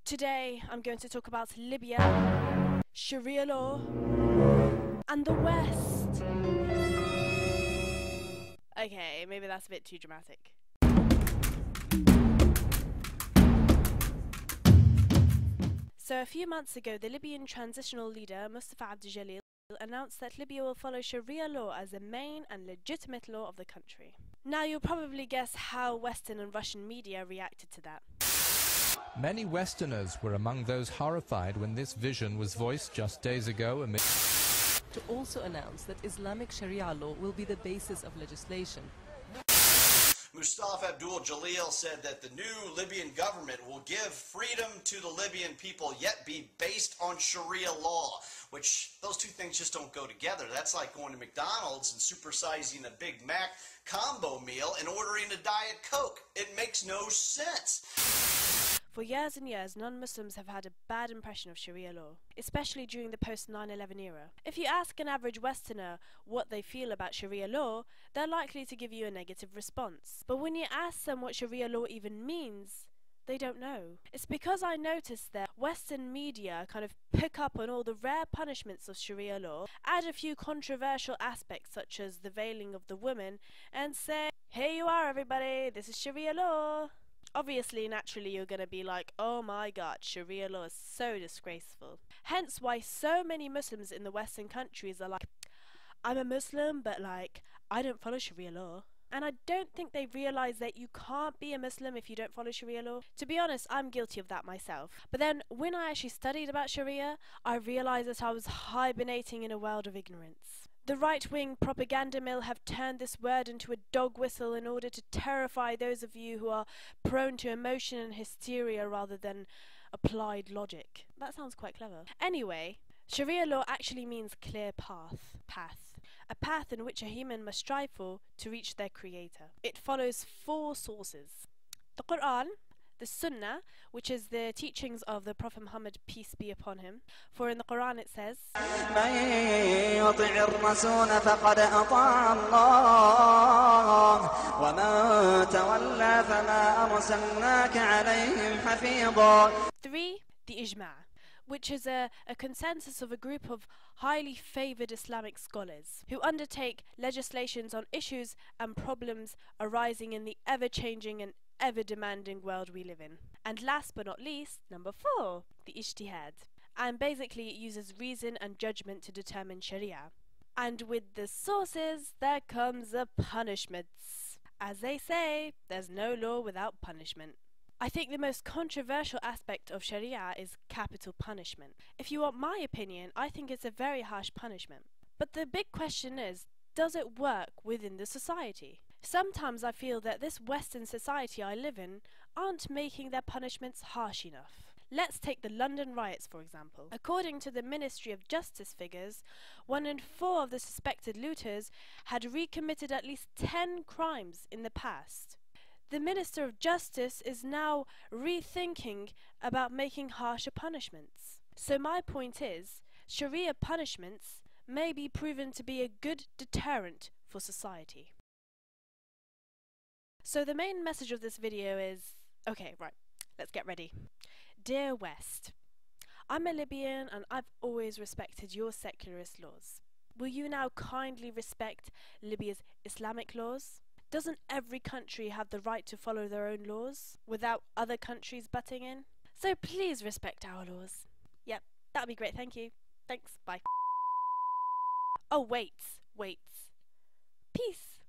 Today I'm going to talk about Libya, Sharia law, and the West. Okay, maybe that's a bit too dramatic. So a few months ago, the Libyan transitional leader, Mustafa Abdul announced that Libya will follow Sharia law as the main and legitimate law of the country. Now you'll probably guess how Western and Russian media reacted to that. Many Westerners were among those horrified when this vision was voiced just days ago amid to also announce that Islamic Sharia law will be the basis of legislation. Mustafa Abdul Jalil said that the new Libyan government will give freedom to the Libyan people, yet be based on Sharia law, which those two things just don't go together. That's like going to McDonald's and supersizing a Big Mac combo meal and ordering a Diet Coke. It makes no sense. For years and years, non-Muslims have had a bad impression of Sharia law, especially during the post-9/11 era. If you ask an average Westerner what they feel about Sharia law, they're likely to give you a negative response. But when you ask them what Sharia law even means, they don't know. It's because I noticed that Western media kind of pick up on all the rare punishments of Sharia law, add a few controversial aspects such as the veiling of the woman, and say, "Here you are everybody, this is Sharia law." Obviously, naturally, you're going to be like, oh my god, Sharia law is so disgraceful. Hence why so many Muslims in the Western countries are like, I'm a Muslim, but like, I don't follow Sharia law. And I don't think they realize that you can't be a Muslim if you don't follow Sharia law. To be honest, I'm guilty of that myself. But then, when I actually studied about Sharia, I realized that I was hibernating in a world of ignorance. The right-wing propaganda mill have turned this word into a dog whistle in order to terrify those of you who are prone to emotion and hysteria rather than applied logic. That sounds quite clever. Anyway, Sharia law actually means clear path. A path in which a human must strive for to reach their creator. It follows 4 sources. The Quran, the Sunnah, which is the teachings of the Prophet Muhammad, peace be upon him. For in the Quran it says, Three, the Ijma', which is a consensus of a group of highly favoured Islamic scholars who undertake legislations on issues and problems arising in the ever-changing and ever-demanding world we live in. And last but not least, number 4, the Ijtihad. And basically it uses reason and judgment to determine Sharia. And with the sources, there comes the punishments. As they say, there's no law without punishment. I think the most controversial aspect of Sharia is capital punishment. If you want my opinion, I think it's a very harsh punishment. But the big question is, does it work within the society? Sometimes I feel that this Western society I live in aren't making their punishments harsh enough. Let's take the London riots for example. According to the Ministry of Justice figures, 1 in 4 of the suspected looters had recommitted at least 10 crimes in the past. The Minister of Justice is now rethinking about making harsher punishments. So my point is, Sharia punishments may be proven to be a good deterrent for society. So the main message of this video is, okay, right, let's get ready. Dear West, I'm a Libyan and I've always respected your secularist laws. Will you now kindly respect Libya's Islamic laws? Doesn't every country have the right to follow their own laws without other countries butting in? So please respect our laws. Yep, that'd be great, thank you. Thanks, bye. Oh wait. Peace.